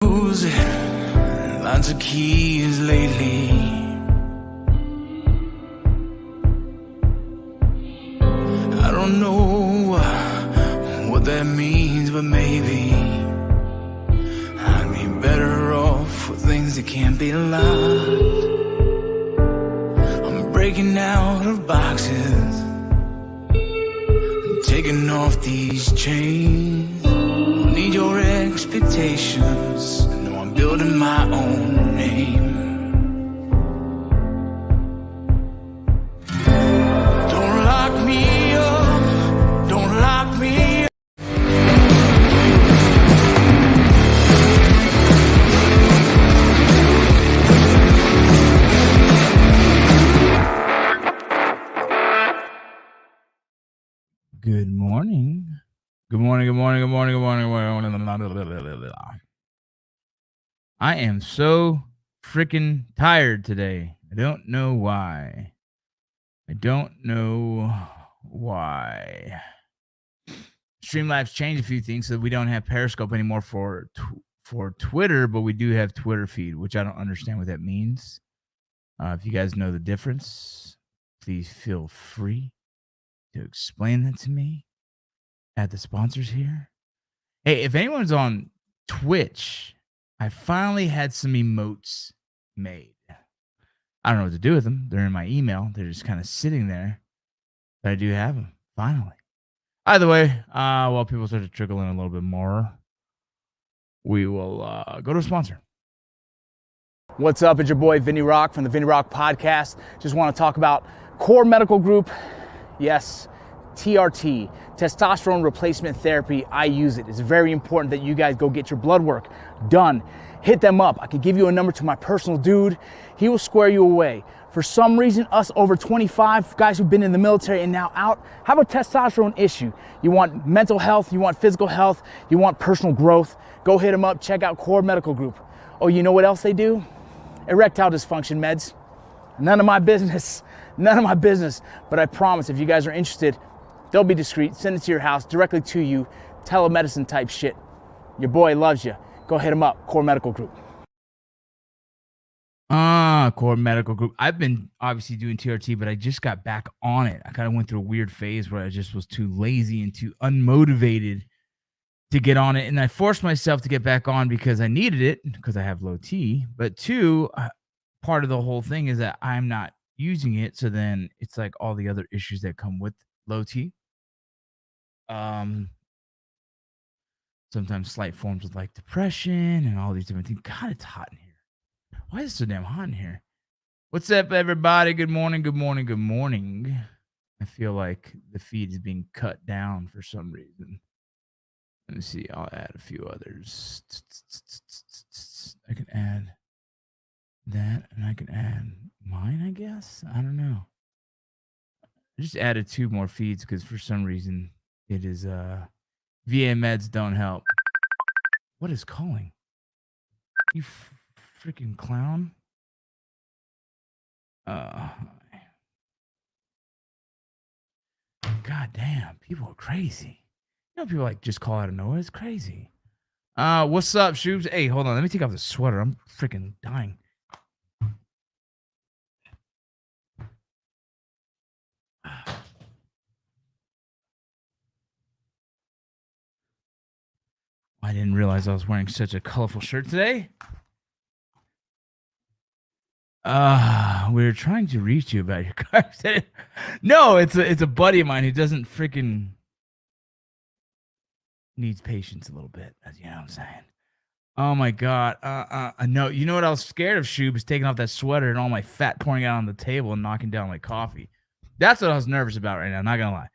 lose it. Lots of keys lately. I don't know what that means, but maybe I'd be better off with things that can't be locked. I'm breaking out of boxes, I'm taking off these chains. Don't need your expectations. No, I'm building my own name. Don't lock me up, don't lock me up. Good morning. Good morning, good morning, good morning, good morning, good morning. I am so freaking tired today. I don't know why. Streamlabs changed a few things so that we don't have Periscope anymore for Twitter, but we do have Twitter feed, which I don't understand what that means. If you guys know the difference, please feel free to explain that to me. Add the sponsors here. Hey, if anyone's on Twitch, I finally had some emotes made. I don't know what to do with them. They're in my email. They're just kind of sitting there. But I do have them, finally. Either way, while people start to trickle in a little bit more, we will go to a sponsor. What's up? It's your boy VinnyRoc from the VinnyRoc podcast. Just want to talk about Core Medical Group. Yes, TRT, testosterone replacement therapy. I use it. It's very important that you guys go get your blood work done. Hit them up. I can give you a number to my personal dude. He will square you away. For some reason, us over 25 guys who've been in the military and now out have a testosterone issue. You want mental health, you want physical health, you want personal growth. Go hit them up. Check out Core Medical Group. Oh, you know what else they do? Erectile dysfunction meds. None of my business. None of my business. But I promise, if you guys are interested, they'll be discreet. Send it to your house, directly to you. Telemedicine type shit. Your boy loves you. Go hit him up. Core Medical Group. Core Medical Group. I've been obviously doing TRT, but I just got back on it. I kind of went through a weird phase where I just was too lazy and too unmotivated to get on it. And I forced myself to get back on because I needed it, because I have low T. But two, part of the whole thing is that I'm not using it. So then it's like all the other issues that come with low T. Sometimes slight forms of like depression and all these different things. God, it's hot in here. Why is it so damn hot in here? What's up, everybody? Good morning, good morning, good morning. I feel like the feed is being cut down for some reason. Let me see. I'll add a few others. I can add that, and I can add mine, I guess. I don't know. I just added 2 more feeds because for some reason it is VA meds don't help. What is calling? You freaking clown. God damn, people are crazy. You know, people like just call out of nowhere. It's crazy. What's up, Shoobs? Hey, hold on. Let me take off the sweater. I'm freaking dying. I didn't realize I was wearing such a colorful shirt today. We're trying to reach you about your car. No, it's a buddy of mine who doesn't freaking needs patience a little bit. You know what I'm saying? Oh my God. No, you know what I was scared of, Shoob, is taking off that sweater and all my fat pouring out on the table and knocking down my coffee. That's what I was nervous about right now, not gonna lie.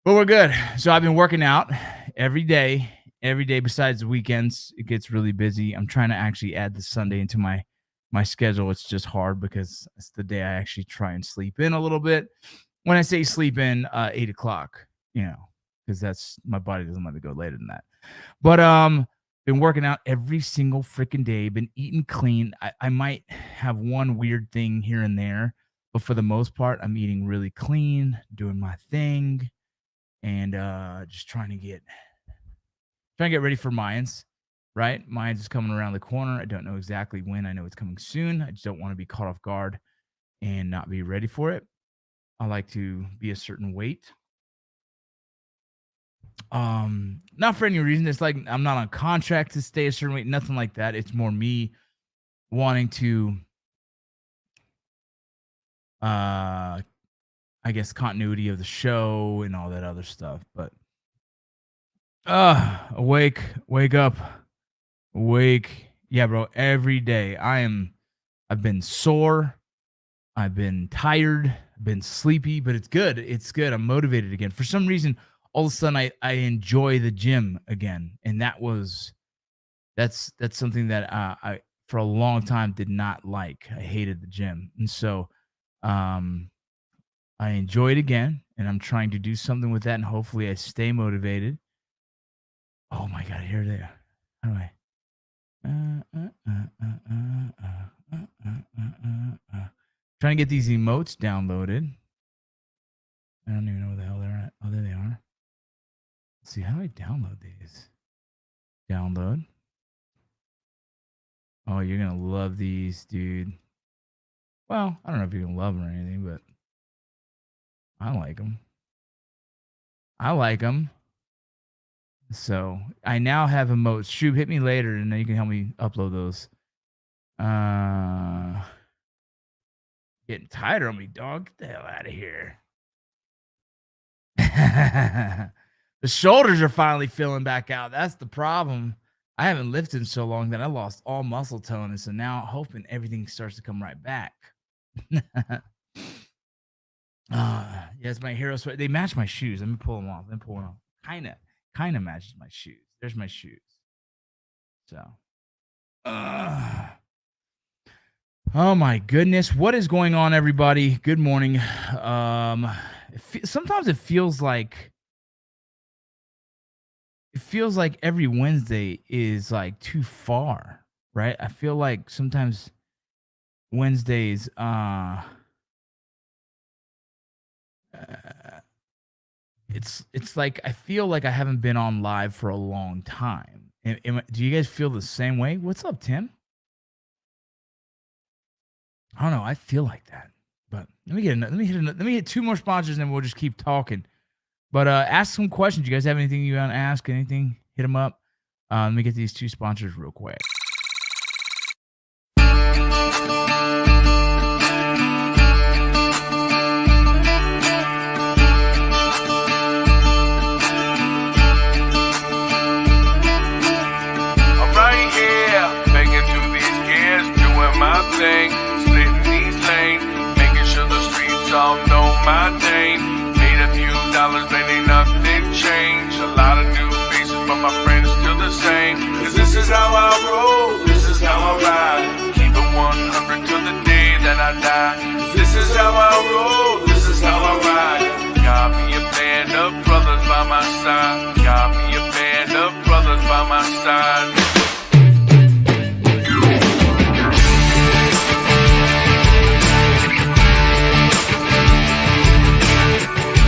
But we're good. So I've been working out every day besides the weekends. It gets really busy. I'm trying to actually add the Sunday into my schedule. It's just hard because it's the day I actually try and sleep in a little bit. When I say sleep in, 8 o'clock, you know, because that's my body doesn't let me go later than that. But been working out every single freaking day. Been eating clean. I might have one weird thing here and there, but for the most part, I'm eating really clean, doing my thing, and just trying to get ready for Mayans. right? Mine's is coming around the corner. I don't know exactly when. I know it's coming soon. I just don't want to be caught off guard and not be ready for it. I like to be a certain weight. Not for any reason. It's like I'm not on contract to stay a certain weight, nothing like that. It's more me wanting to I guess continuity of the show and all that other stuff. But awake, wake up, awake. Yeah, bro. Every day I've been sore, I've been tired, I've been sleepy, but it's good. It's good. I'm motivated again. For some reason, all of a sudden I enjoy the gym again. And that's something that I for a long time did not like. I hated the gym. And so I enjoy it again, and I'm trying to do something with that, and hopefully I stay motivated. Oh my god, here they are. How do I? Trying to get these emotes downloaded. I don't even know where the hell they're at. Oh, there they are. Let's see, how do I download these? Download. Oh, you're gonna love these, dude. Well, I don't know if you're gonna love them or anything, but I like them. I like them. So I now have emotes. Shub, hit me later, and then you can help me upload those. Getting tighter on me, dog. Get the hell out of here. The shoulders are finally filling back out. That's the problem. I haven't lifted in so long that I lost all muscle tone, and so now hoping everything starts to come right back. Yes, my hero sweat. They match my shoes. Let me pull them off. Let me pull them off. Kind of matches my shoes. There's my shoes. So, oh my goodness, what is going on, everybody? Good morning. Sometimes it feels like every Wednesday is like too far, right? I feel like sometimes Wednesdays, it's like I feel like I haven't been on live for a long time. Do you guys feel the same way? What's up, Tim? I don't know. I feel like that. But let me hit two more sponsors, and we'll just keep talking. But ask some questions. You guys have anything you want to ask? Anything? Hit them up. Let me get these two sponsors real quick. Splitting these lanes, making sure the streets all know my name. Made a few dollars, but ain't nothing changed. A lot of new faces, but my friends still the same. Cause this is how I roll, this is how I ride. Keep it 100 till the day that I die. This is how I roll, this is how I ride. Got me a band of brothers by my side. Got me a band of brothers by my side.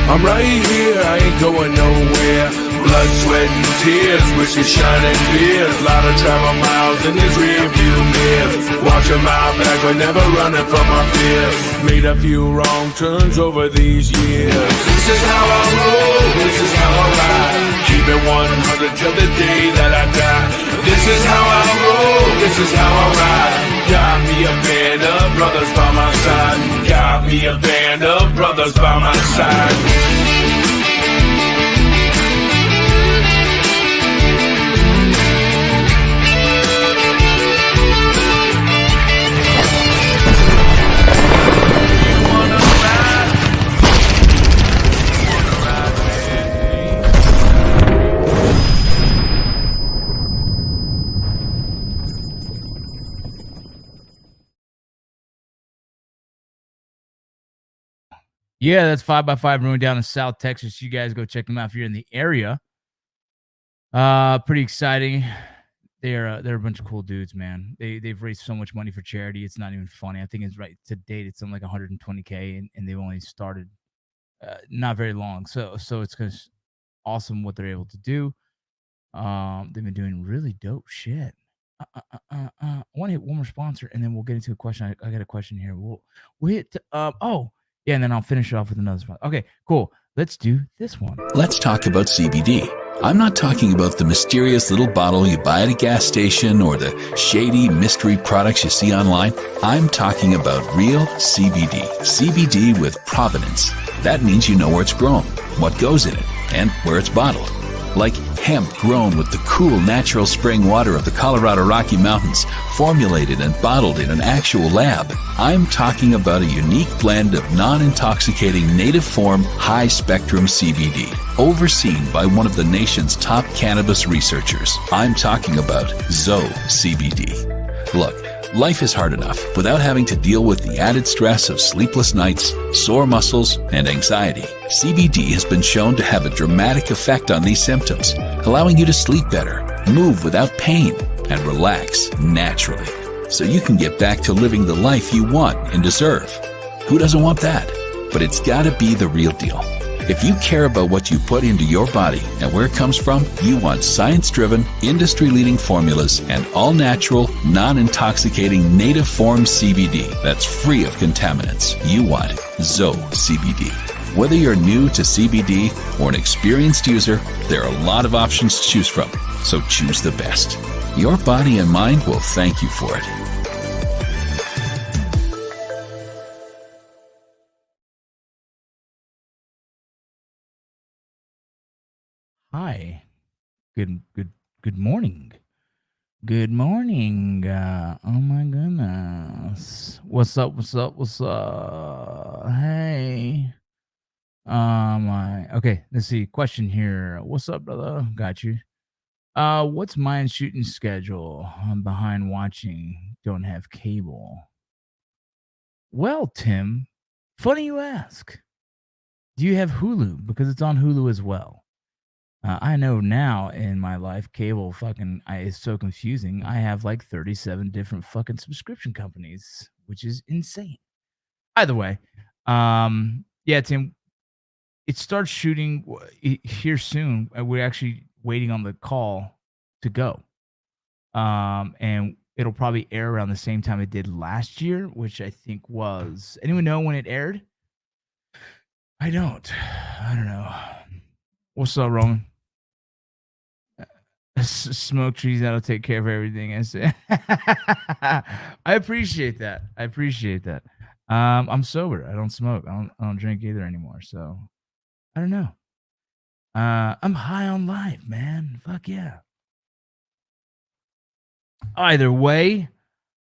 I'm right here, I ain't going nowhere. Blood, sweat, and tears, whiskey, shining beers. Lot of travel miles in this rear view mirror. Watching my back, but never running from my fears. Made a few wrong turns over these years. This is how I roll, this is how I ride. Keep it 100 till the day that I die. This is how I roll, this is how I ride. Got me a band of brothers by my side. Got me a band of brothers by my side. Yeah, that's 5x5 Ruin down in South Texas. You guys go check them out if you're in the area. Pretty exciting. They're a bunch of cool dudes, man. They've raised so much money for charity. It's not even funny. I think it's right to date. It's something like 120K, and they've only started not very long. So it's awesome what they're able to do. They've been doing really dope shit. I want to hit one more sponsor, and then we'll get into a question. I got a question here. We'll hit. Oh, yeah, and then I'll finish it off with another sponsor. Okay, cool. Let's do this one. Let's talk about CBD. I'm not talking about the mysterious little bottle you buy at a gas station or the shady mystery products you see online. I'm talking about real CBD. CBD with provenance. That means you know where it's grown, what goes in it, and where it's bottled. Like hemp grown with the cool natural spring water of the Colorado Rocky Mountains, formulated and bottled in an actual lab. I'm talking about a unique blend of non-intoxicating native form high-spectrum CBD, overseen by one of the nation's top cannabis researchers. I'm talking about Zoe CBD. Look, life is hard enough without having to deal with the added stress of sleepless nights, sore muscles, and anxiety. CBD has been shown to have a dramatic effect on these symptoms, allowing you to sleep better, move without pain, and relax naturally, so you can get back to living the life you want and deserve. Who doesn't want that? But it's gotta be the real deal. If you care about what you put into your body and where it comes from, you want science-driven, industry-leading formulas and all-natural, non-intoxicating native form CBD that's free of contaminants. You want Zoe CBD. Whether you're new to CBD or an experienced user, there are a lot of options to choose from, so choose the best. Your body and mind will thank you for it. Hi. Good morning. Good morning. Oh my goodness. What's up? Hey. Okay, let's see. Question here. What's up, brother? Got you. What's my shooting schedule? I'm behind watching. Don't have cable. Well, Tim, funny you ask. Do you have Hulu? Because it's on Hulu as well. I know now in my life, cable is so confusing. I have like 37 different fucking subscription companies, which is insane. Either way, yeah, Tim, it starts shooting here soon. We're actually waiting on the call to go. And it'll probably air around the same time it did last year, which I think was, anyone know when it aired? I don't know. What's up, Roman? Smoke trees, that'll take care of everything. I said. I appreciate that. I'm sober. I don't smoke. I don't drink either anymore. So I don't know. I'm high on life, man. Fuck yeah. Either way,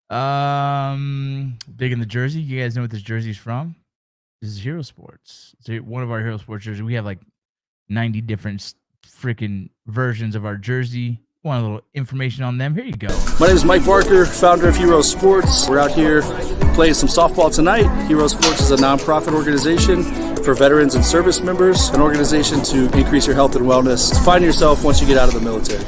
digging the jersey. You guys know what this jersey's from? This is Hero Sports. It's one of our Hero Sports jerseys. We have like 90 different freaking versions of our jersey. Want a little information on them? Here you go. My name is Mike Barker, founder of Hero Sports. We're out here playing some softball tonight. Hero Sports is a nonprofit organization for veterans and service members, an organization to increase your health and wellness. Find yourself once you get out of the military.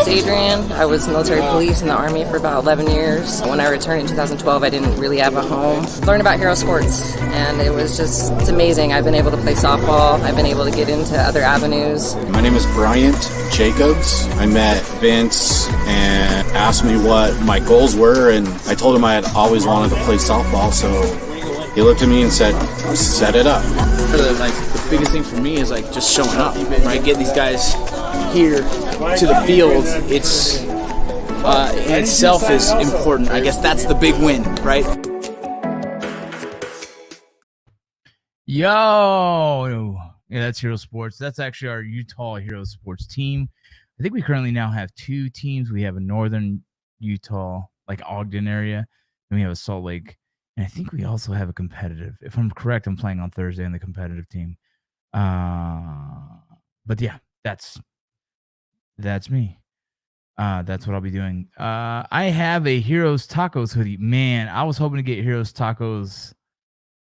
Adrian. I was military police in the Army for about 11 years. When I returned in 2012, I didn't really have a home. Learned about Hero Sports, and it's amazing. I've been able to play softball. I've been able to get into other avenues. My name is Bryant Jacobs. I met Vince and asked me what my goals were, and I told him I had always wanted to play softball, so he looked at me and said, set it up. The biggest thing for me is just showing up, right? Get these guys here to the field. It's in itself is important. I guess that's the big win, right? Yo, yeah, that's Hero Sports. That's actually our Utah Hero Sports team. I think we currently now have two teams. We have a northern Utah, like Ogden area, and we have a Salt Lake. And I think we also have a competitive. If I'm correct, I'm playing on Thursday on the competitive team. But yeah, that's me. That's what I'll be doing. I have a Heroes Tacos hoodie. Man, I was hoping to get Heroes Tacos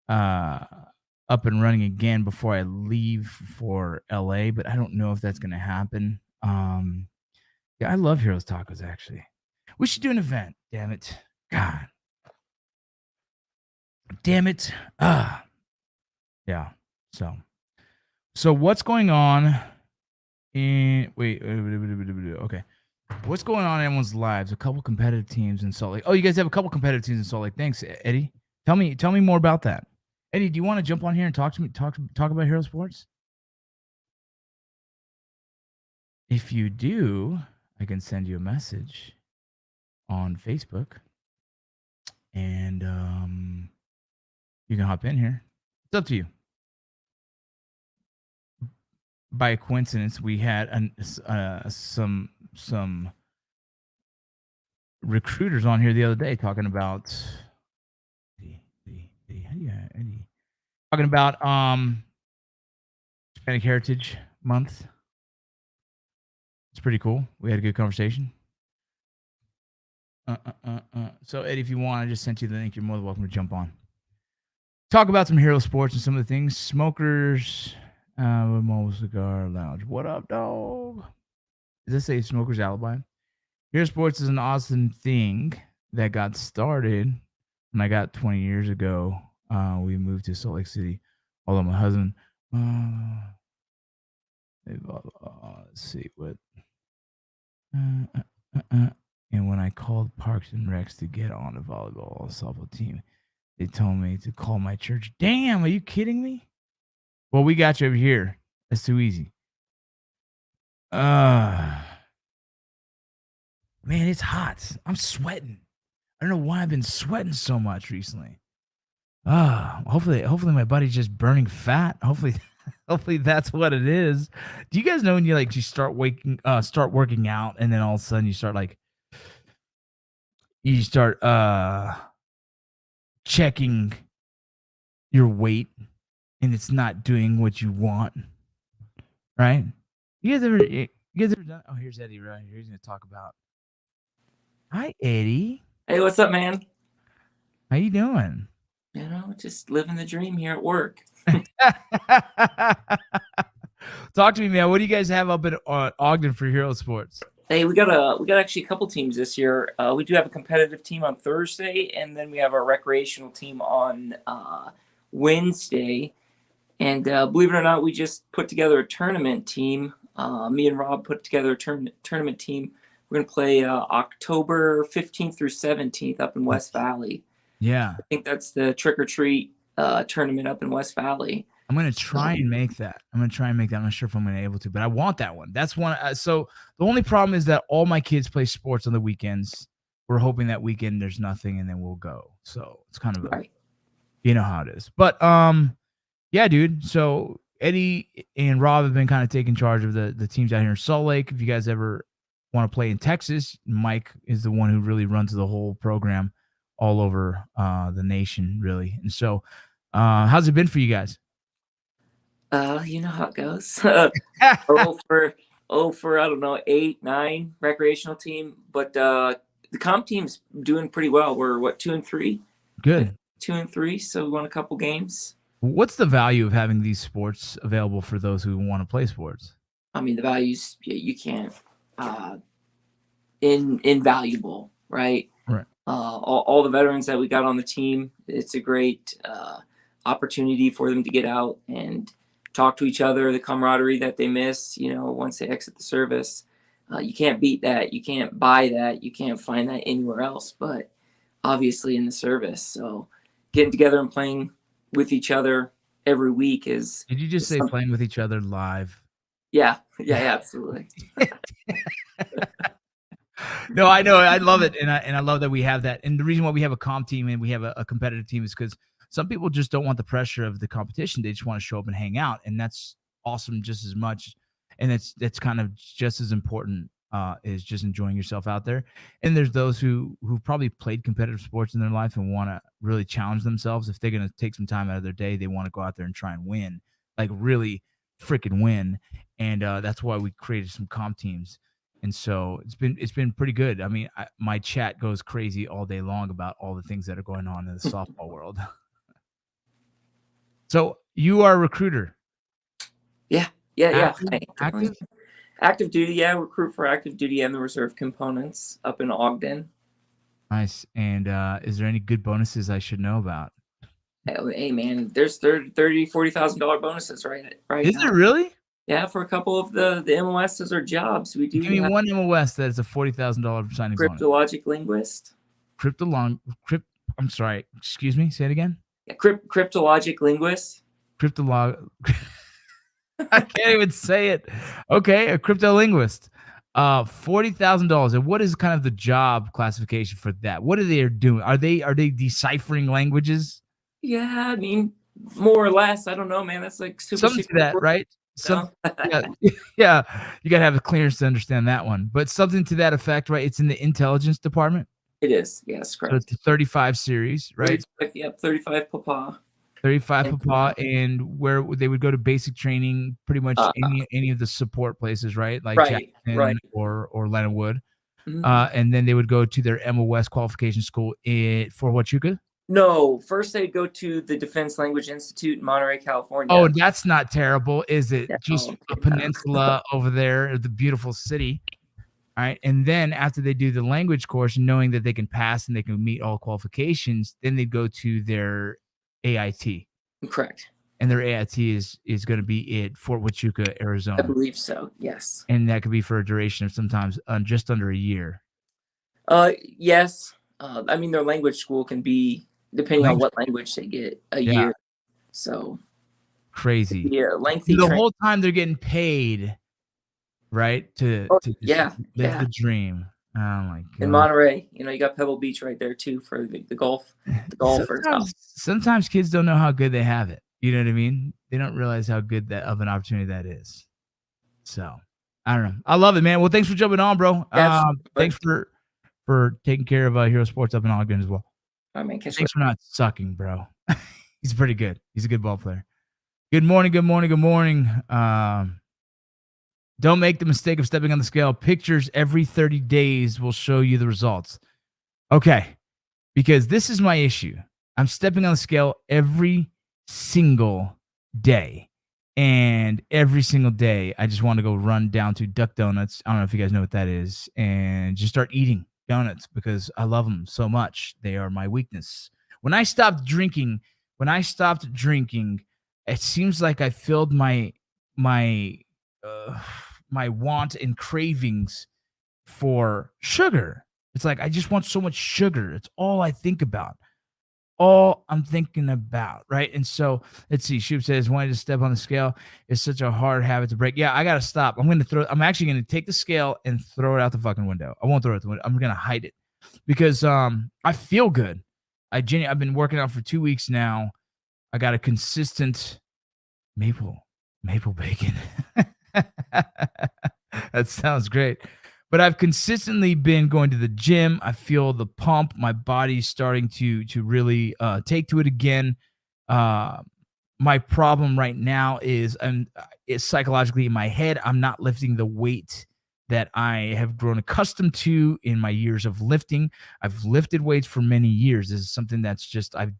up and running again before I leave for LA, but I don't know if that's gonna happen. Yeah, I love Heroes Tacos actually. We should do an event. Damn it. God. Damn it. Yeah. So what's going on in okay. What's going on in everyone's lives? A couple competitive teams in Salt Lake. Oh, you guys have a couple competitive teams in Salt Lake. Thanks, Eddie. Tell me more about that. Eddie, do you want to jump on here and talk to me? Talk about Hero Sports? If you do, I can send you a message on Facebook, and you can hop in here. It's up to you. By coincidence, we had some recruiters on here the other day talking about Hispanic Heritage Month. It's pretty cool. We had a good conversation. So Eddie, if you want, I just sent you the link. You're more than welcome to jump on. Talk about some Hero Sports and some of the things. Smokers, Mobile Cigar Lounge. What up, dog? Does this say Smokers Alibi? Hero Sports is an awesome thing that got started when I got 20 years ago. We moved to Salt Lake City. Although my husband, let's see what. And when I called Parks and Recs to get on a volleyball softball team, they told me to call my church. Damn, are you kidding me? Well, we got you over here. That's too easy. Man, it's hot. I'm sweating. I don't know why I've been sweating so much recently. Hopefully my body's just burning fat. Hopefully that's what it is. Do you guys know when you start working out, and then all of a sudden you start checking your weight, and it's not doing what you want, right? You guys ever done? Oh, here's Eddie right here. He's gonna talk about. Hi, Eddie. Hey, what's up, man? How you doing? You know, just living the dream here at work. Talk to me, man. What do you guys have up in Ogden for Hero Sports? Hey, we got actually a couple teams this year. We do have a competitive team on Thursday, and then we have our recreational team on Wednesday. And believe it or not, we just put together a tournament team. Me and Rob put together a tournament team. We're going to play October 15th through 17th up in West Valley. Yeah. I think that's the Trick or Treat tournament up in West Valley. I'm going to try and make that. I'm not sure if I'm going to be able to, but I want that one. That's one. So the only problem is that all my kids play sports on the weekends. We're hoping that weekend there's nothing, and then we'll go. So it's kind of right. You know how it is. But yeah, dude. So Eddie and Rob have been kind of taking charge of the teams out here in Salt Lake. If you guys ever want to play in Texas, Mike is the one who really runs the whole program all over the nation, really. And so how's it been for you guys? You know how it goes. oh for I don't know, 8, 9 recreational team, but the comp team's doing pretty well. We're 2-3. Good. 2-3, so we won a couple games. What's the value of having these sports available for those who want to play sports? I mean, the values you can't invaluable, right? Right. All the veterans that we got on the team, it's a great opportunity for them to get out and talk to each other, the camaraderie that they miss, once they exit the service. You can't beat that. You can't buy that. You can't find that anywhere else, but obviously in the service. So getting together and playing with each other every week is. Did you just say something. Playing with each other live? Yeah, absolutely. No, I know. I love it. And I love that we have that. And the reason why we have a comp team and we have a competitive team is because some people just don't want the pressure of the competition. They just want to show up and hang out. And that's awesome just as much. And that's kind of just as important is just enjoying yourself out there. And there's those who've probably played competitive sports in their life and want to really challenge themselves. If they're going to take some time out of their day, they want to go out there and try and win, like really freaking win. And that's why we created some comp teams. And so it's been pretty good. I mean, my chat goes crazy all day long about all the things that are going on in the softball world. So you are a recruiter. Yeah. Active? Active duty, yeah, recruit for active duty and the reserve components up in Ogden. Nice. And is there any good bonuses I should know about? Hey man, there's $40,000 bonuses right Is now. it really? Yeah, for a couple of the MOSs or jobs, we do Give me have one MOS that is a $40,000 signing bonus. cryptologic linguist. I'm sorry. Excuse me. Say it again. Yeah, cryptologic linguist. I can't even say it. Okay, a crypto linguist. $40,000. And what is kind of the job classification for that? What are they doing? Are they deciphering languages? Yeah, I mean, more or less. I don't know, man. That's like super Something to secret that, work, right? so. Yeah, yeah. You gotta have a clearance to understand that one. But something to that effect, right? It's in the intelligence department. It is, yes, So it's correct. the 35 series, right? 35, yep, 35 Papa. 35 And- Papa, and where they would go to basic training, pretty much Uh, any of the support places, right? Like right, Jackson right. or Leonardwood. Mhm. And then they would go to their MOS qualification school for Huachuca. No, first they'd go to the Defense Language Institute in Monterey, California. Oh, that's not terrible, is it? Yeah, Just okay, a no. peninsula over there, the beautiful city. All right. And then after they do the language course, knowing that they can pass and they can meet all qualifications, then they go to their AIT. Correct. And their AIT is going to be at Fort Huachuca, I Arizona. believe so, yes. And that could be for a duration of sometimes just under a year. Yes. I mean, their language school can be, depending on what language they get, a year. So Crazy. yeah, lengthy. The whole time they're getting paid, right? To just live the dream. Oh my god. In Monterey, you got Pebble Beach right there too for the golfers. Sometimes kids don't know how good they have it. You know what I mean? They don't realize how good that of an opportunity that is. So I don't know. I love it, man. Well, thanks for jumping on, bro. Thanks for taking care of Hero Sports up in Ogden as well. I mean, thanks for not sucking, bro. He's pretty good. He's a good ball player. Good morning. Good morning. Good morning. Don't make the mistake of stepping on the scale. Pictures every 30 days will show you the results. Okay. Because this is my issue. I'm stepping on the scale every single day. And every single day, I just want to go run down to Duck Donuts. I don't know if you guys know what that is. And just start eating donuts because I love them so much. They are my weakness. When I stopped drinking, it seems like I filled my want and cravings for sugar. It's like I just want so much sugar. It's all I think about. All I'm thinking about, right? And so let's see. Shoop says, wanting to step on the scale is such a hard habit to break. Yeah, I gotta stop. I'm actually gonna take the scale and throw it out the fucking window. I won't throw it out the window. I'm gonna hide it because I feel good. I've been working out for 2 weeks now. I got a consistent maple bacon. That sounds great. But I've consistently been going to the gym. I feel the pump. My body's starting to really take to it again. My problem right now is psychologically in my head. I'm not lifting the weight that I have grown accustomed to in my years of lifting. I've lifted weights for many years. This is something that's just I've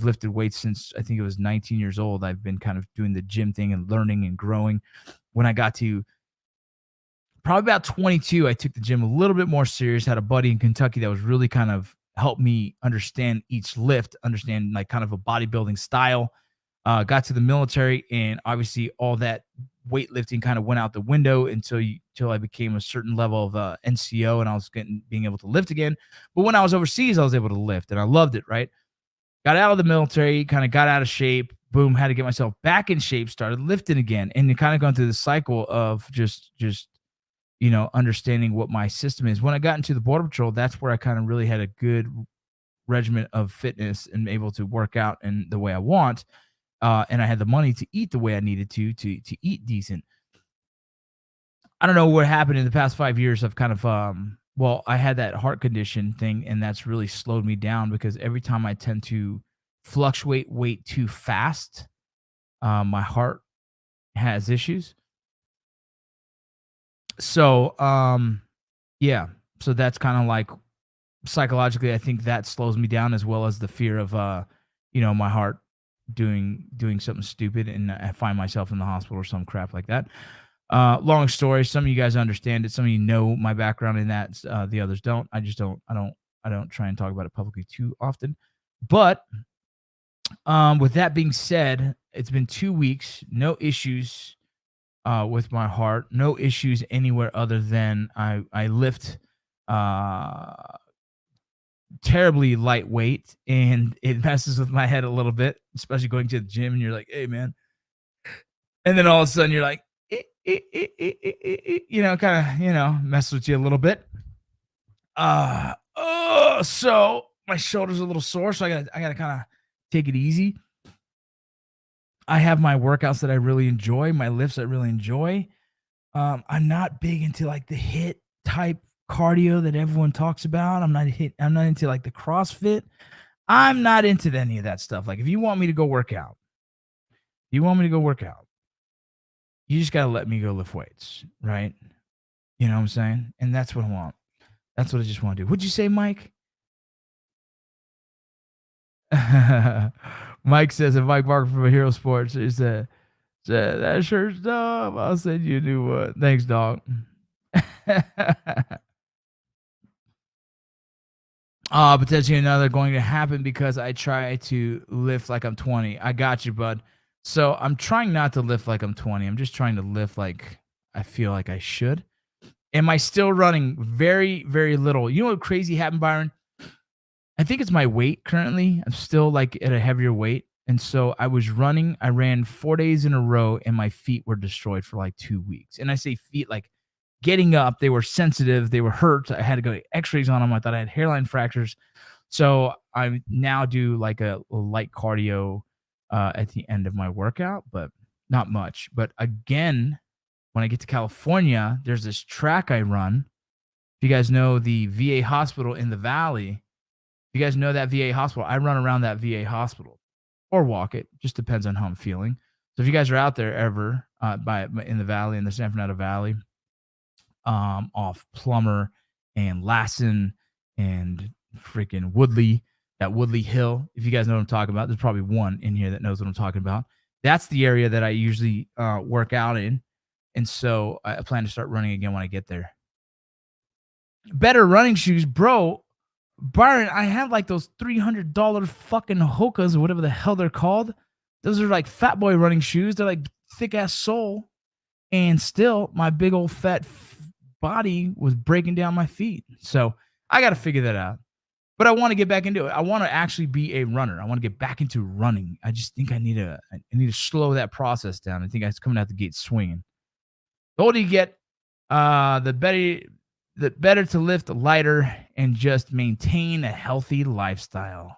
lifted weights since I think it was 19 years old. I've been kind of doing the gym thing and learning and growing. When I got to probably about 22, I took the gym a little bit more serious. Had a buddy in Kentucky that was really kind of helped me understand each lift, understand like kind of a bodybuilding style. Got to the military, and obviously all that weightlifting kind of went out the window until I became a certain level of NCO, and I was being able to lift again. But when I was overseas, I was able to lift, and I loved it, right? Got out of the military, kind of got out of shape, boom, had to get myself back in shape, started lifting again, and kind of gone through the cycle of just understanding what my system is. When I got into the Border Patrol, that's where I kind of really had a good regiment of fitness and able to work out in the way I want. And I had the money to eat the way I needed to eat decent. I don't know what happened in the past 5 years. I've kind of, I had that heart condition thing, and that's really slowed me down because every time I tend to fluctuate weight too fast, my heart has issues. So, so that's kind of like psychologically, I think that slows me down, as well as the fear of, my heart doing something stupid and I find myself in the hospital or some crap like that. Long story. Some of you guys understand it. Some of you know my background in that. The others don't. I just don't. I don't try and talk about it publicly too often. But with that being said, it's been 2 weeks. No issues with my heart. No issues anywhere other than I lift terribly lightweight, and it messes with my head a little bit, especially going to the gym and you're like, hey man, and then all of a sudden you're like, you know, kind of, you know, mess with you a little bit. So my shoulder's a little sore, so I gotta kind of take it easy. I have my workouts that I really enjoy, my lifts I really enjoy. I'm not big into like the hit type cardio that everyone talks about. I'm not into like the CrossFit. I'm not into any of that stuff. Like if you want me to go work out, you just gotta let me go lift weights, right? You know what I'm saying? And that's what I want. That's what I just want to do. What'd you say, Mike? Mike says, if Mike Barker from Hero Sports, he said, that shirt's dumb. I'll send you a new one. Thanks, dog. Potentially another going to happen because I try to lift like I'm 20. I got you, bud. So I'm trying not to lift like I'm 20. I'm just trying to lift like I feel like I should. Am I still running very, very little? You know what crazy happened, Byron? I think it's my weight currently. I'm still like at a heavier weight. And so I was running. I ran 4 days in a row and my feet were destroyed for like 2 weeks. And I say feet like getting up, they were sensitive, they were hurt. I had to go to x-rays on them. I thought I had hairline fractures. So I now do like a light cardio at the end of my workout, but not much. But again, when I get to California, there's this track I run. If you guys know the VA hospital in the Valley, if you guys know that VA hospital, I run around that VA hospital or walk it. Just depends on how I'm feeling. So if you guys are out there ever in the Valley, in the San Fernando Valley, off Plummer and Lassen and freaking Woodley, that Woodley Hill. If you guys know what I'm talking about, there's probably one in here that knows what I'm talking about. That's the area that I usually work out in. And so I plan to start running again when I get there. Better running shoes, bro. Byron, I have like those $300 fucking Hokas or whatever the hell they're called. Those are like fat boy running shoes. They're like thick ass sole. And still, my big old fat body was breaking down my feet. So I got to figure that out. But I want to get back into it. I want to actually be a runner. I want to get back into running. I just think I need to slow that process down. I think I was coming out the gate swinging. The older you get, the better to lift lighter and just maintain a healthy lifestyle.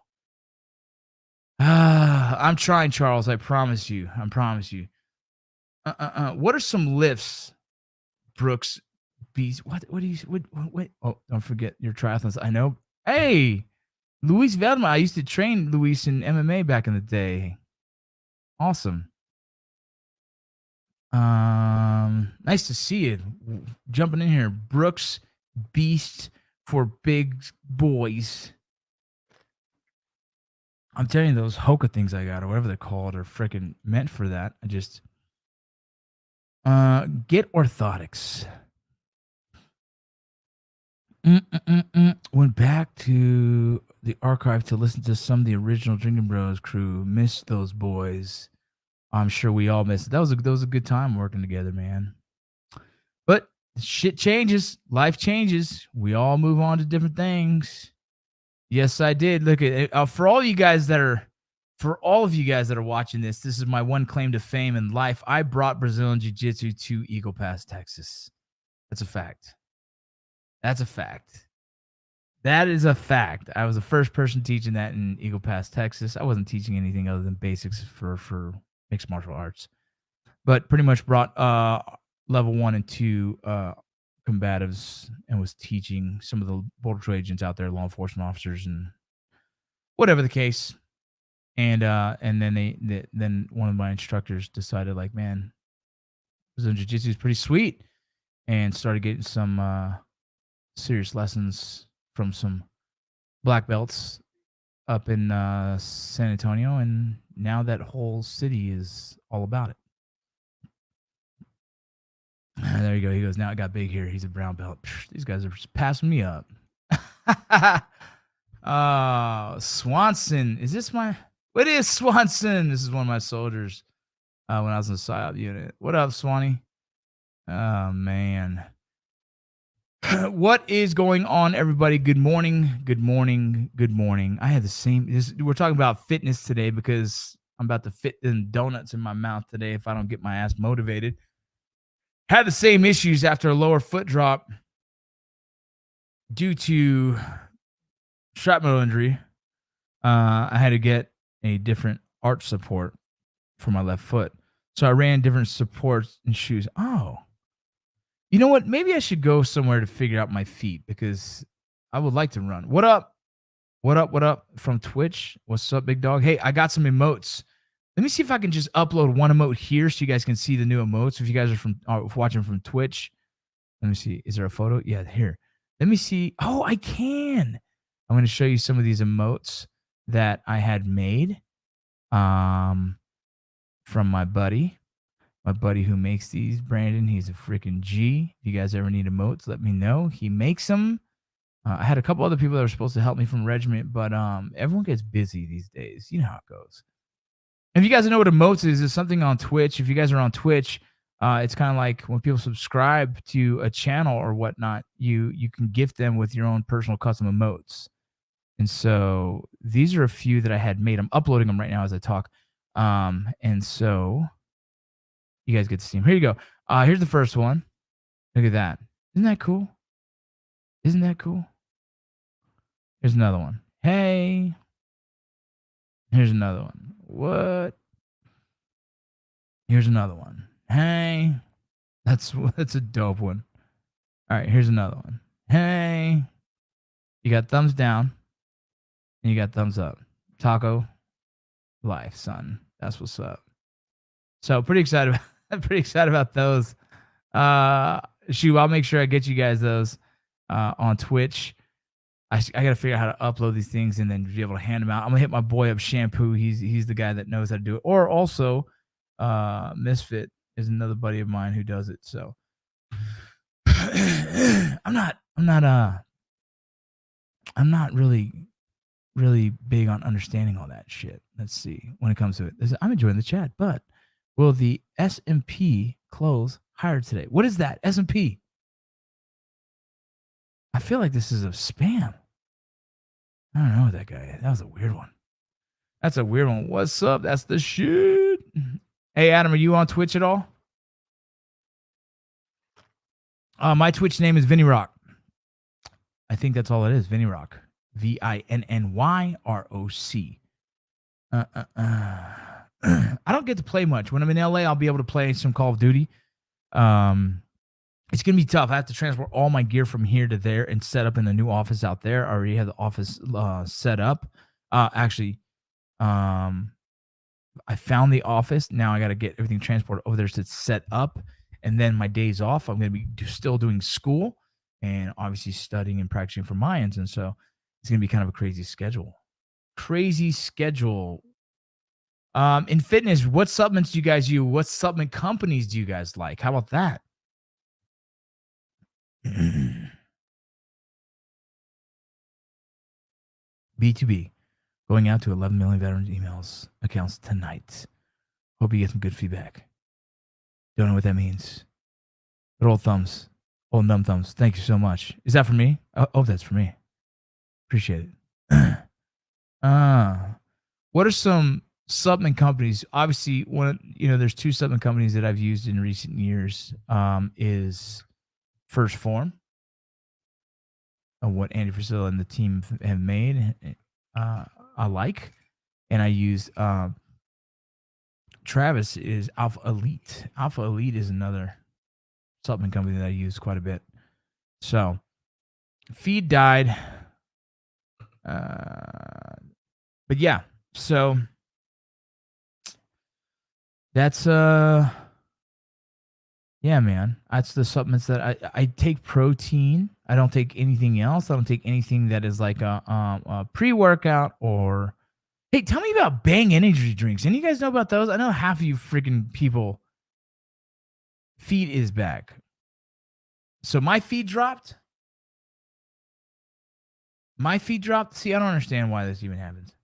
I'm trying, Charles. I promise you. What are some lifts, Brooks? Bees. What do you? What? Oh, don't forget your triathlons. I know. Hey, Luis Velma. I used to train Luis in MMA back in the day. Awesome. Nice to see you jumping in here, Brooks. Beast for big boys. I'm telling you, those Hoka things I got, or whatever they're called, are freaking meant for that. I just get orthotics. Went back to the archive to listen to some of the original Drinking Bros crew. Missed those boys. I'm sure we all missed it. That was a good time working together, man. But shit changes. Life changes. We all move on to different things. Yes, I did. Look at it. For all of you guys that are watching this, this is my one claim to fame in life. I brought Brazilian Jiu-Jitsu to Eagle Pass, Texas. That's a fact. That is a fact. I was the first person teaching that in Eagle Pass, Texas. I wasn't teaching anything other than basics for mixed martial arts, but pretty much brought level 1 and 2 combatives and was teaching some of the Border Patrol agents out there, law enforcement officers, and whatever the case. And then then one of my instructors decided, like, man, Brazilian Jiu-Jitsu is pretty sweet, and started getting some serious lessons from some black belts up in San Antonio, and now that whole city is all about it. There you go. He goes, now it got big here. He's a brown belt. These guys are just passing me up. Swanson. Is this my... What is Swanson? This is one of my soldiers when I was in the PSYOP unit. What up, Swanee? Oh, man. What is going on, everybody? Good morning. Good morning. Good morning. I had the same... we're talking about fitness today because I'm about to fit in donuts in my mouth today if I don't get my ass motivated. Had the same issues after a lower foot drop due to shrapnel injury. I had to get a different arch support for my left foot. So I ran different supports and shoes. Oh, you know what? Maybe I should go somewhere to figure out my feet because I would like to run. What up? What up? What up from Twitch? What's up, big dog? Hey, I got some emotes. Let me see if I can just upload one emote here so you guys can see the new emotes. If you guys are watching from Twitch, let me see. Is there a photo? Yeah, here. Let me see. Oh, I can. I'm going to show you some of these emotes that I had made from my buddy who makes these, Brandon. He's a freaking G. If you guys ever need emotes, let me know. He makes them. I had a couple other people that were supposed to help me from Regiment, but everyone gets busy these days. You know how it goes. If you guys know what emotes is, it's something on Twitch. If you guys are on Twitch, it's kind of like when people subscribe to a channel or whatnot, you can gift them with your own personal custom emotes. And so these are a few that I had made. I'm uploading them right now as I talk. And so you guys get to see them. Here you go. Here's the first one. Look at that. Isn't that cool? Isn't that cool? Here's another one. Hey. Here's another one. What? Here's another one. Hey. That's a dope one. All right, here's another one. Hey. You got thumbs down. And you got thumbs up. Taco life, son. That's what's up. So pretty excited about those. Shoot, I'll make sure I get you guys those on Twitch. I got to figure out how to upload these things and then be able to hand them out. I'm gonna hit my boy up, Shampoo. He's the guy that knows how to do it. Or also, Misfit is another buddy of mine who does it. So I'm not really big on understanding all that shit. Let's see. When it comes to it, I'm enjoying the chat, but will the S&P close higher today? What is that? S&P? I feel like this is a spam. I don't know what that guy is. That was a weird one. That's a weird one. What's up? That's the shit. Hey, Adam, are you on Twitch at all? My Twitch name is VinnyRoc. I think that's all it is. VinnyRoc. VINNYROC. I don't get to play much. When I'm in LA, I'll be able to play some Call of Duty. It's going to be tough. I have to transport all my gear from here to there and set up in the new office out there. I already have the office set up. Actually, I found the office. Now I got to get everything transported over there so it's set up. And then my days off, I'm going to be still doing school and obviously studying and practicing for Mayans. And so it's going to be kind of a crazy schedule. In fitness, what supplements do you guys use? What supplement companies do you guys like? How about that? B2B, going out to 11 million veterans emails accounts tonight. Hope you get some good feedback. Don't know what that means. But old thumbs, old numb thumbs. Thank you so much. Is that for me? Oh, that's for me. Appreciate it. What are some supplement companies? Obviously, there's two supplement companies that I've used in recent years. Is First Form, of what Andy Frisella and the team have made. I like, and I use Travis is Alpha Elite. Alpha Elite is another supplement company that I use quite a bit. So, feed died. But yeah, so that's yeah, man. That's the supplements that I take. Protein. I don't take anything else. I don't take anything that is like a pre-workout or. Hey, tell me about Bang energy drinks. Any of you guys know about those? I know half of you freaking people. Feed is back. So my feed dropped. My feed dropped. See, I don't understand why this even happens.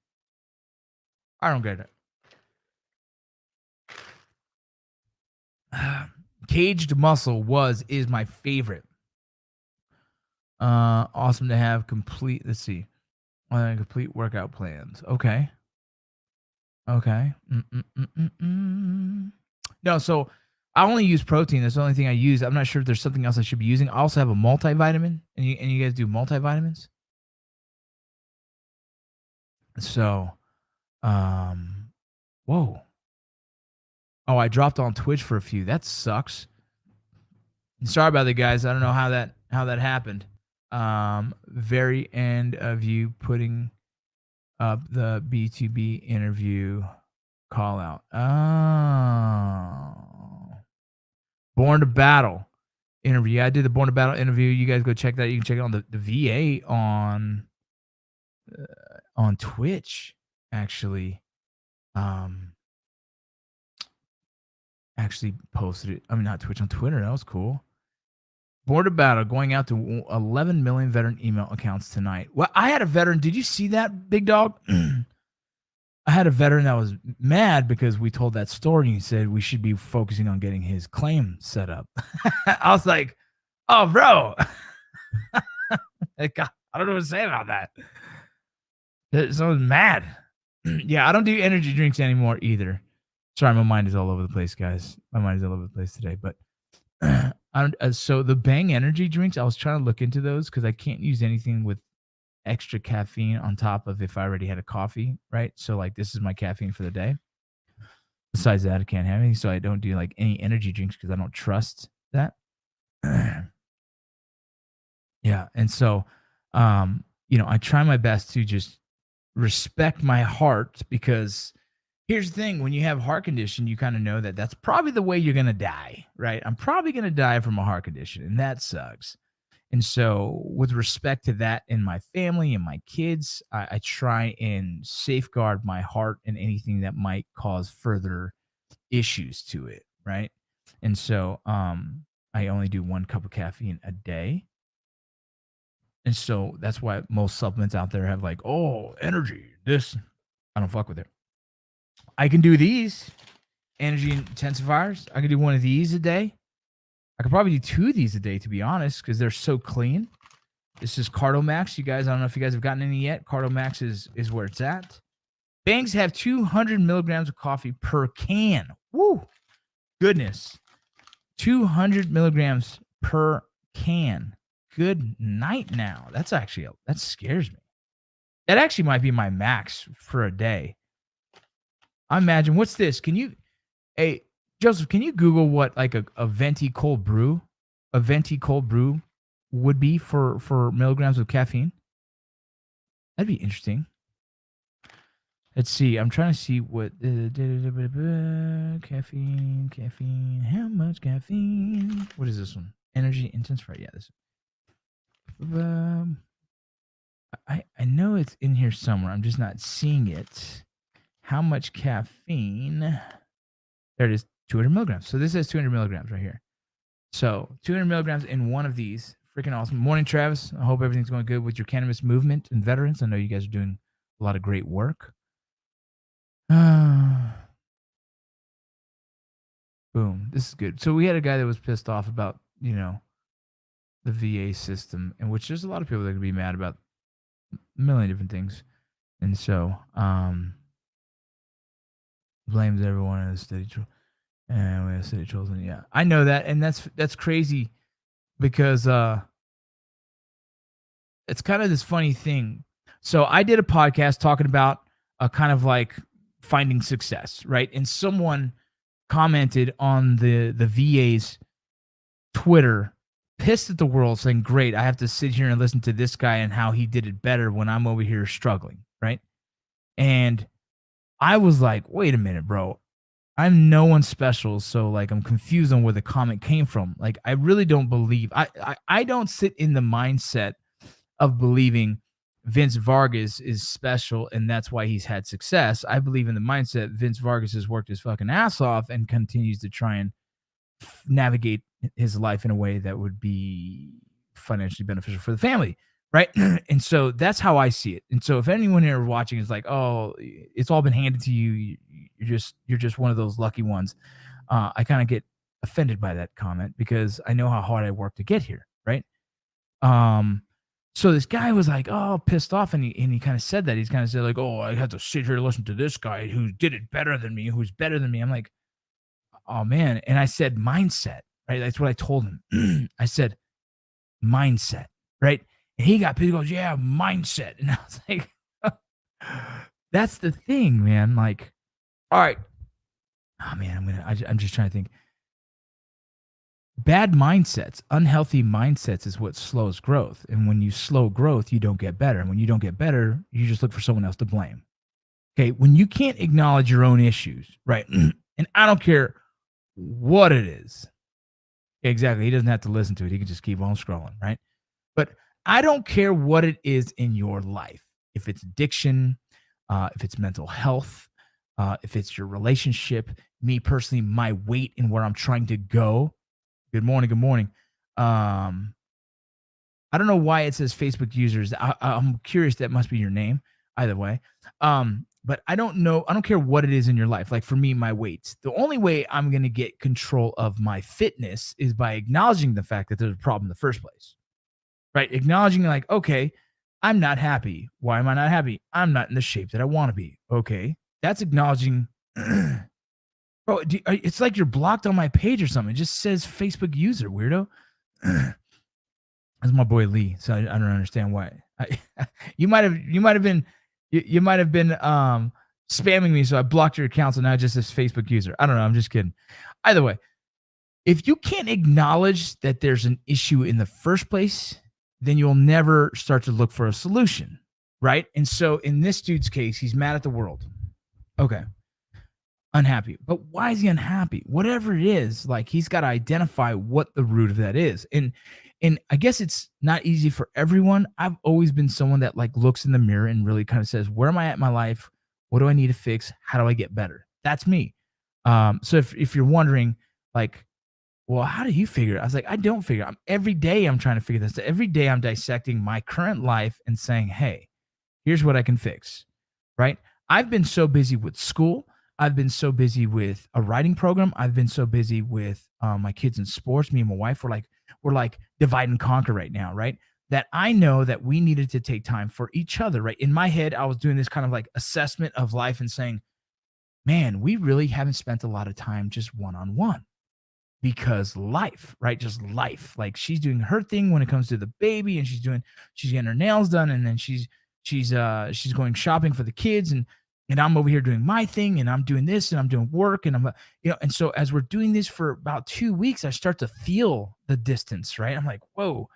I don't get it. Caged Muscle is my favorite. Awesome to have complete. Let's see. Complete workout plans. Okay. No, so I only use protein. That's the only thing I use. I'm not sure if there's something else I should be using. I also have a multivitamin, and you guys do multivitamins. So, whoa. Oh, I dropped on Twitch for a few. That sucks. Sorry about that, guys. I don't know how that happened. Very end of you putting up the B2B interview call out. Oh. Born to Battle interview. I did the Born to Battle interview. You guys go check that. You can check it on the VA on Twitch, actually. Actually posted it. I mean, not Twitch, on Twitter. That was cool. Born to Battle going out to 11 million veteran email accounts tonight. Well, I had a veteran. Did you see that, big dog? I had a veteran that was mad because we told that story and he said we should be focusing on getting his claim set up. I was like, oh, bro. I don't know what to say about that. Someone's mad. Yeah, I don't do energy drinks anymore either. Sorry, my mind is all over the place, guys. My mind is all over the place today. But so the Bang energy drinks, I was trying to look into those because I can't use anything with extra caffeine on top of if I already had a coffee, right? So like this is my caffeine for the day. Besides that, I can't have any. So I don't do like any energy drinks because I don't trust that. Yeah. And so, I try my best to just respect my heart because here's the thing. When you have heart condition, you kind of know that that's probably the way you're going to die, right? I'm probably going to die from a heart condition, and that sucks. And so with respect to that and my family and my kids, I try and safeguard my heart and anything that might cause further issues to it, right? And so I only do 1 cup of caffeine a day. And so that's why most supplements out there have like, oh, energy, this. I don't fuck with it. I can do these energy intensifiers. I can do 1 of these a day. I could probably do 2 of these a day, to be honest, because they're so clean. This is Cardomax. You guys, I don't know if you guys have gotten any yet. Cardomax is where it's at. Bangs have 200 milligrams of coffee per can. Woo! Goodness. 200 milligrams per can. Good night now. That scares me. That actually might be my max for a day. I imagine, what's this? Hey, Joseph, can you Google what like a venti cold brew would be for milligrams of caffeine? That'd be interesting. Let's see. I'm trying to see what caffeine. How much caffeine? What is this one? Energy intensifier. Yeah, this. I know it's in here somewhere. I'm just not seeing it. How much caffeine? There it is. 200 milligrams. So this says 200 milligrams right here. So 200 milligrams in 1 of these. Freaking awesome. Morning, Travis. I hope everything's going good with your cannabis movement and veterans. I know you guys are doing a lot of great work. Boom. This is good. So we had a guy that was pissed off about, the VA system, in which there's a lot of people that can be mad about a million different things. And so, blames everyone in the steady troll. And we have steady trolls. And yeah, I know that. And that's crazy because, it's kind of this funny thing. So I did a podcast talking about kind of like finding success, right? And someone commented on the VA's Twitter, pissed at the world, saying, great, I have to sit here and listen to this guy and how he did it better when I'm over here struggling, right? And I was like, wait a minute, bro. I'm no one special, so like I'm confused on where the comment came from. Like I really don't believe I don't sit in the mindset of believing Vince Vargas is special and that's why he's had success. I believe in the mindset Vince Vargas has worked his fucking ass off and continues to try and navigate his life in a way that would be financially beneficial for the family, right? And so that's how I see it. And so if anyone here watching is like, oh, it's all been handed to you, you're just one of those lucky ones, I kind of get offended by that comment because I know how hard I worked to get here, right? So this guy was like, oh, pissed off, and he kind of said that. He's kind of said like, oh, I had to sit here and listen to this guy who did it better than me, who's better than me. I'm like, oh man. And I said mindset, right? That's what I told him. I said mindset, right? And he got pissed. He goes, yeah, mindset. And I was like, that's the thing, man. Like, all right. Oh man, I'm just trying to think. Bad mindsets, unhealthy mindsets is what slows growth. And when you slow growth, you don't get better. And when you don't get better, you just look for someone else to blame. Okay. When you can't acknowledge your own issues, right? And I don't care what it is. Exactly. He doesn't have to listen to it. He can just keep on scrolling, right? But I don't care what it is in your life. If it's addiction, if it's mental health, if it's your relationship, me personally, my weight and where I'm trying to go. Good morning. Good morning. I don't know why it says Facebook users. I'm curious. That must be your name. Either way. But I don't know. I don't care what it is in your life. Like for me, my weights. The only way I'm going to get control of my fitness is by acknowledging the fact that there's a problem in the first place. Right? Acknowledging like, okay, I'm not happy. Why am I not happy? I'm not in the shape that I want to be. Okay. That's acknowledging. Bro, it's like you're blocked on my page or something. It just says Facebook user, weirdo. That's my boy Lee. So I don't understand why. You might have been spamming me, so I blocked your account. So now it just says Facebook user. I don't know. I'm just kidding. Either way, if you can't acknowledge that there's an issue in the first place, then you'll never start to look for a solution, right? And so in this dude's case, he's mad at the world. Okay. Unhappy. But why is he unhappy? Whatever it is, like he's got to identify what the root of that is. And I guess it's not easy for everyone. I've always been someone that like looks in the mirror and really kind of says, where am I at in my life? What do I need to fix? How do I get better? That's me. So if you're wondering like, well, how do you figure it? I was like, I don't figure it. Every day I'm trying to figure this out. Every day I'm dissecting my current life and saying, hey, here's what I can fix, right? I've been so busy with school. I've been so busy with a writing program. I've been so busy with my kids in sports. Me and my wife we're like divide and conquer right now, right? That I know that we needed to take time for each other, right? In my head, I was doing this kind of like assessment of life and saying, man, we really haven't spent a lot of time just one-on-one because life, right? Just life. Like she's doing her thing when it comes to the baby and she's getting her nails done. And then she's going shopping for the kids and I'm over here doing my thing and I'm doing this and I'm doing work and I'm, and so as we're doing this for about 2 weeks, I start to feel the distance, right? I'm like, whoa,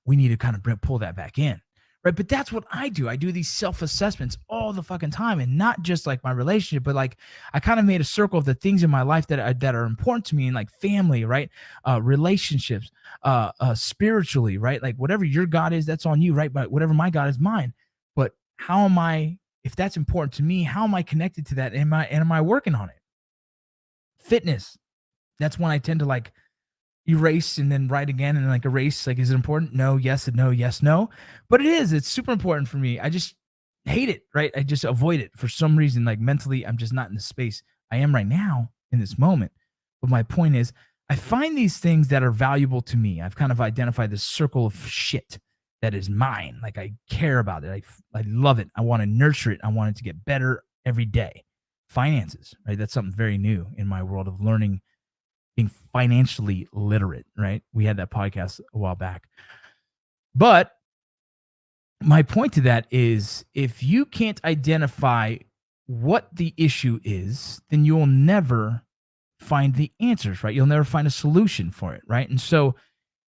we need to kind of pull that back in, right? But that's what I do. I do these self-assessments all the fucking time and not just like my relationship, but like I kind of made a circle of the things in my life that are important to me and like family, right? Relationships, spiritually, right? Like whatever your God is, that's on you, right? But whatever my God is mine. But how am I, if that's important to me, how am I connected to that? Am I working on it? Fitness. That's when I tend to like erase and then write again and like erase. Like, is it important? No, yes, and no, yes, no. But it is. It's super important for me. I just hate it, right? I just avoid it for some reason. Like mentally, I'm just not in the space I am right now in this moment. But my point is, I find these things that are valuable to me. I've kind of identified this circle of shit that is mine. Like I care about it. I love it. I want to nurture it. I want it to get better every day. Finances, right? That's something very new in my world of learning, being financially literate, right? We had that podcast a while back. But my point to that is if you can't identify what the issue is, then you will never find the answers, right? You'll never find a solution for it, right? And so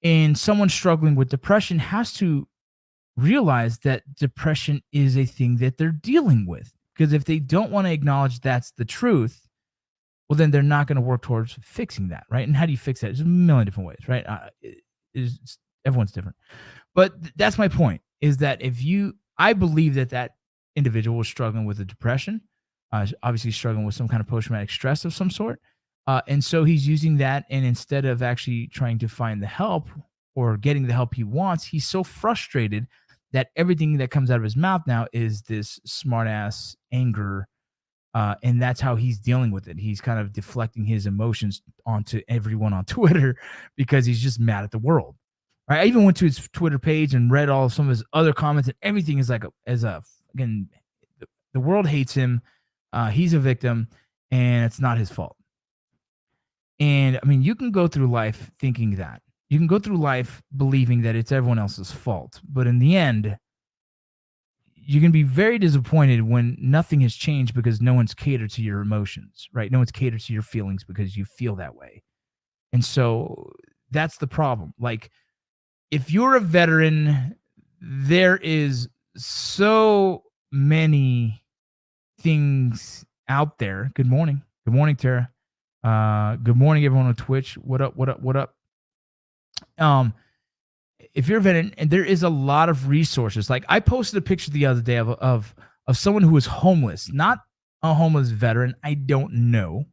and someone struggling with depression has to realize that depression is a thing that they're dealing with. Because if they don't want to acknowledge that's the truth, well, then they're not going to work towards fixing that, right? And how do you fix that? There's a million different ways, right? Everyone's different. But that's my point, is that I believe that individual was struggling with a depression, obviously struggling with some kind of post-traumatic stress of some sort. And so he's using that, and instead of actually trying to find the help or getting the help he wants, he's so frustrated that everything that comes out of his mouth now is this smart ass anger. And that's how he's dealing with it. He's kind of deflecting his emotions onto everyone on Twitter because he's just mad at the world. Right? I even went to his Twitter page and read all of some of his other comments, and everything is like again, the world hates him. He's a victim, and it's not his fault. And I mean, you can go through life thinking that. You can go through life believing that it's everyone else's fault. But in the end, you can be very disappointed when nothing has changed because no one's catered to your emotions, right? No one's catered to your feelings because you feel that way. And so that's the problem. Like, if you're a veteran, there is so many things out there. Good morning. Good morning, Tara. Good morning, everyone on Twitch. What up? What up? What up? If you're a veteran, and there is a lot of resources. Like, I posted a picture the other day of someone who was homeless, not a homeless veteran. I don't know.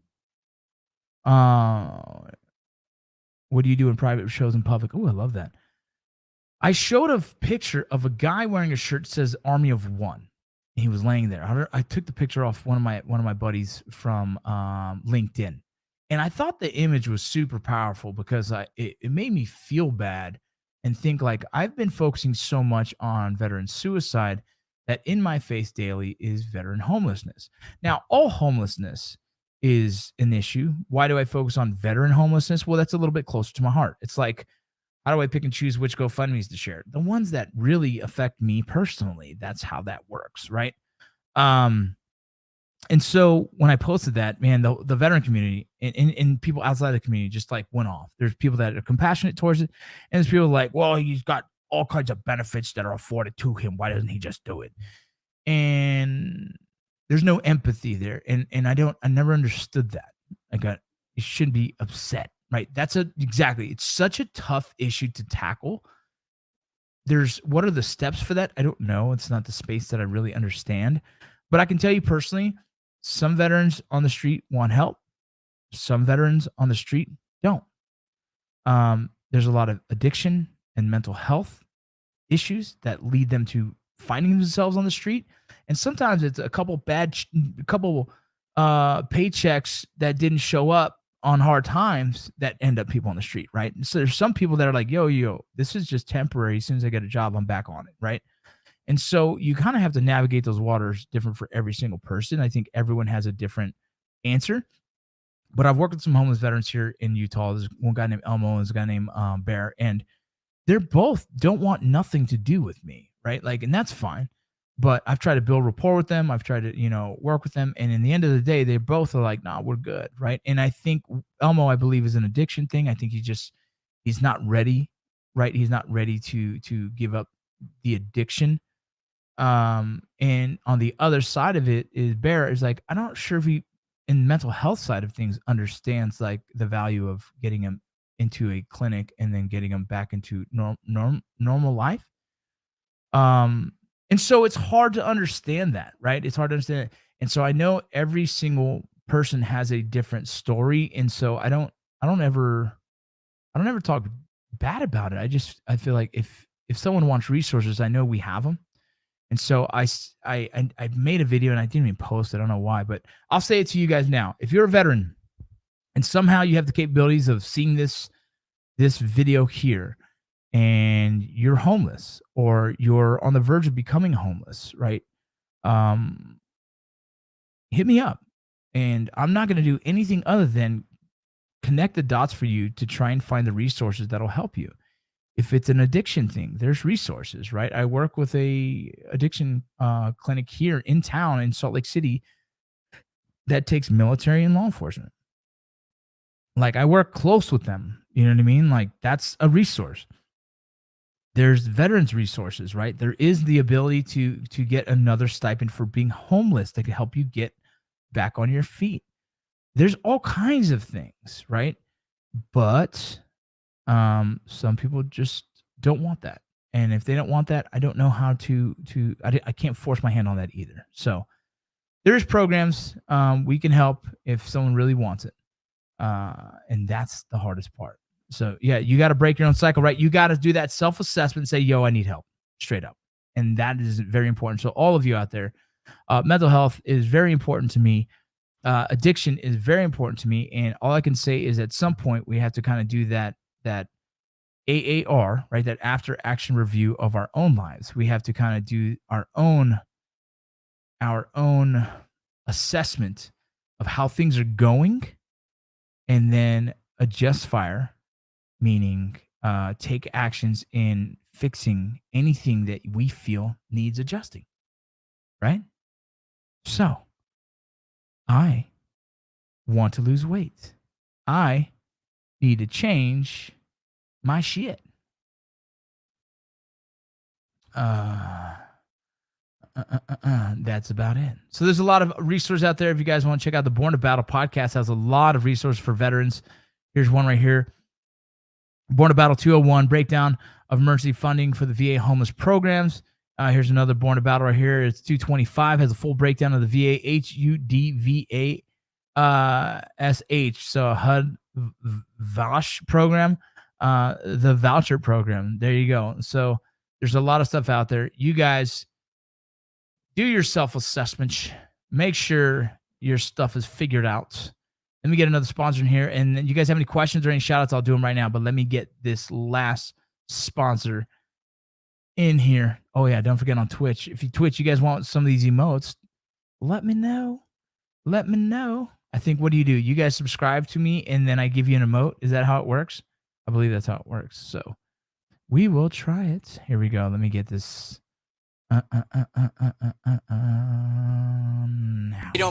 What do you do in private shows in public? Oh, I love that. I showed a picture of a guy wearing a shirt that says Army of One. He was laying there. I took the picture off one of my buddies from LinkedIn. And I thought the image was super powerful because it made me feel bad and think, like, I've been focusing so much on veteran suicide that in my face daily is veteran homelessness. Now, all homelessness is an issue. Why do I focus on veteran homelessness? Well, that's a little bit closer to my heart. It's like, how do I pick and choose which GoFundMes to share? The ones that really affect me personally. That's how that works, right? And so when I posted that, man, the veteran community and people outside the community just like went off. There's people that are compassionate towards it, and there's people like, well, he's got all kinds of benefits that are afforded to him. Why doesn't he just do it? And there's no empathy there. And I never understood that. You shouldn't be upset, right? It's such a tough issue to tackle. What are the steps for that? I don't know. It's not the space that I really understand. But I can tell you personally, some veterans on the street want help. Some veterans on the street don't. There's a lot of addiction and mental health issues that lead them to finding themselves on the street. And sometimes it's a couple paychecks that didn't show up on hard times that end up people on the street, right? And so there's some people that are like, yo, this is just temporary. As soon as I get a job, I'm back on it, right? And so you kind of have to navigate those waters different for every single person. I think everyone has a different answer. But I've worked with some homeless veterans here in Utah. There's one guy named Elmo and there's a guy named Bear. And they're both don't want nothing to do with me, right? Like, and that's fine. But I've tried to build rapport with them. I've tried to, work with them. And in the end of the day, they both are like, nah, we're good, right? And I think Elmo, I believe, is an addiction thing. I think he's not ready, right? He's not ready to give up the addiction. And on the other side of it is Bear is like, I'm not sure if he, in the mental health side of things, understands like the value of getting him into a clinic and then getting him back into normal life. And so it's hard to understand that, right? It's hard to understand it. And so I know every single person has a different story. And so I don't ever talk bad about it. I feel like if someone wants resources, I know we have them. And so I made a video and I didn't even post it. I don't know why, but I'll say it to you guys now. If you're a veteran and somehow you have the capabilities of seeing this video here and you're homeless or you're on the verge of becoming homeless, right? Hit me up. And I'm not going to do anything other than connect the dots for you to try and find the resources that'll help you. If it's an addiction thing, there's resources, right? I work with a addiction clinic here in town in Salt Lake City that takes military and law enforcement. Like, I work close with them. You know what I mean? Like, that's a resource. There's veterans resources, right? There is the ability to get another stipend for being homeless that can help you get back on your feet. There's all kinds of things, right? But some people just don't want that. And if they don't want that, I don't know how I can't force my hand on that either. So there's programs we can help if someone really wants it. And that's the hardest part. So yeah, you got to break your own cycle, right? You got to do that self-assessment and say, yo, I need help, straight up. And that is very important. So all of you out there, mental health is very important to me. Addiction is very important to me. And all I can say is at some point we have to kind of do that AAR, right? That after action review of our own lives. We have to kind of do our own assessment of how things are going, and then adjust fire, meaning take actions in fixing anything that we feel needs adjusting, right? So I want to lose weight. I need to change my shit. That's about it. So there's a lot of resources out there. If you guys want to check out the Born to Battle podcast, has a lot of resources for veterans. Here's one right here. Born to Battle 201, breakdown of emergency funding for the VA homeless programs. Here's another Born to Battle right here. It's 225, has a full breakdown of the VA HUDVA SH. So HUD VASH program, the voucher program. There you go. So there's a lot of stuff out there. You guys do your self-assessment. Make sure your stuff is figured out. Let me get another sponsor in here. And you guys have any questions or any shout-outs, I'll do them right now. But let me get this last sponsor in here. Oh, yeah, don't forget on Twitch. If you Twitch, you guys want some of these emotes, let me know. Let me know. I think, what do? You guys subscribe to me, and then I give you an emote. Is that how it works? I believe that's how it works. So we will try it. Here we go. Let me get this.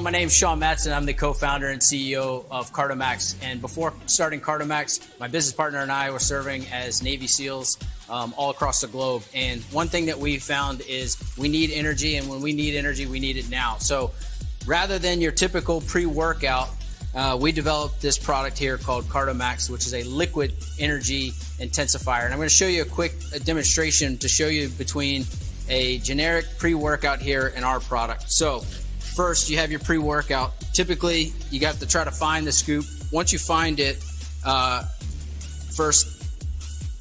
My name's Sean Matson. I'm the co-founder and CEO of Cardomax. And before starting Cardomax, my business partner and I were serving as Navy SEALs all across the globe. And one thing that we found is we need energy, and when we need energy, we need it now. So rather than your typical pre-workout, we developed this product here called Cardomax, which is a liquid energy intensifier. And I'm going to show you a quick demonstration to show you between a generic pre-workout here and our product. So first, you have your pre-workout. Typically, you have to try to find the scoop. Once you find it, first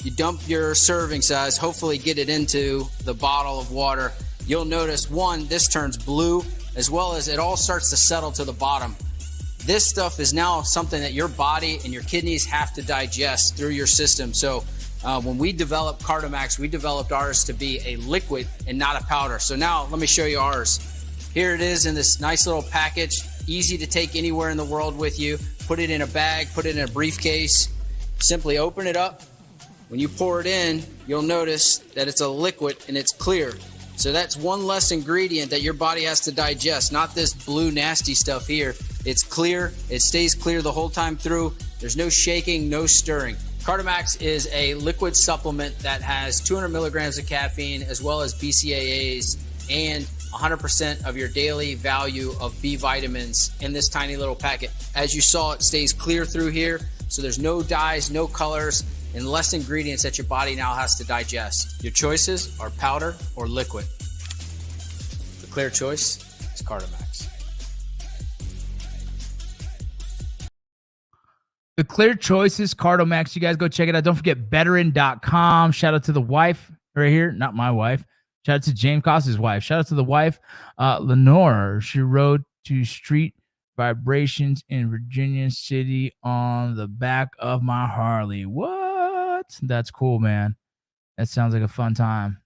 you dump your serving size, hopefully get it into the bottle of water. You'll notice, one, this turns blue, as well as it all starts to settle to the bottom. This stuff is now something that your body and your kidneys have to digest through your system. So when we developed Cardomax, we developed ours to be a liquid and not a powder. So now let me show you ours. Here it is in this nice little package, easy to take anywhere in the world with you. Put it in a bag, put it in a briefcase, simply open it up. When you pour it in, you'll notice that it's a liquid and it's clear. So that's one less ingredient that your body has to digest, not this blue nasty stuff here. It's clear, it stays clear the whole time through. There's no shaking, no stirring. Cardomax is a liquid supplement that has 200 milligrams of caffeine, as well as BCAAs and 100% of your daily value of B vitamins in this tiny little packet. As you saw, it stays clear through here, so there's no dyes, no colors, and less ingredients that your body now has to digest. Your choices are powder or liquid. The clear choice is Cardomax. The clear choice is Cardomax. You guys go check it out. Don't forget veteran.com. Shout out to the wife right here. Not my wife. Shout out to James Costa's wife. Shout out to the wife, Lenore. She rode to Street Vibrations in Virginia City on the back of my Harley. What? That's cool, man. That sounds like a fun time.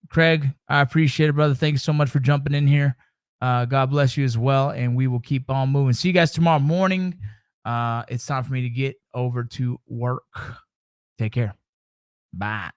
Craig, I appreciate it, brother. Thank you so much for jumping in here. God bless you as well, and we will keep on moving. See you guys tomorrow morning. It's time for me to get over to work. Take care. Bye.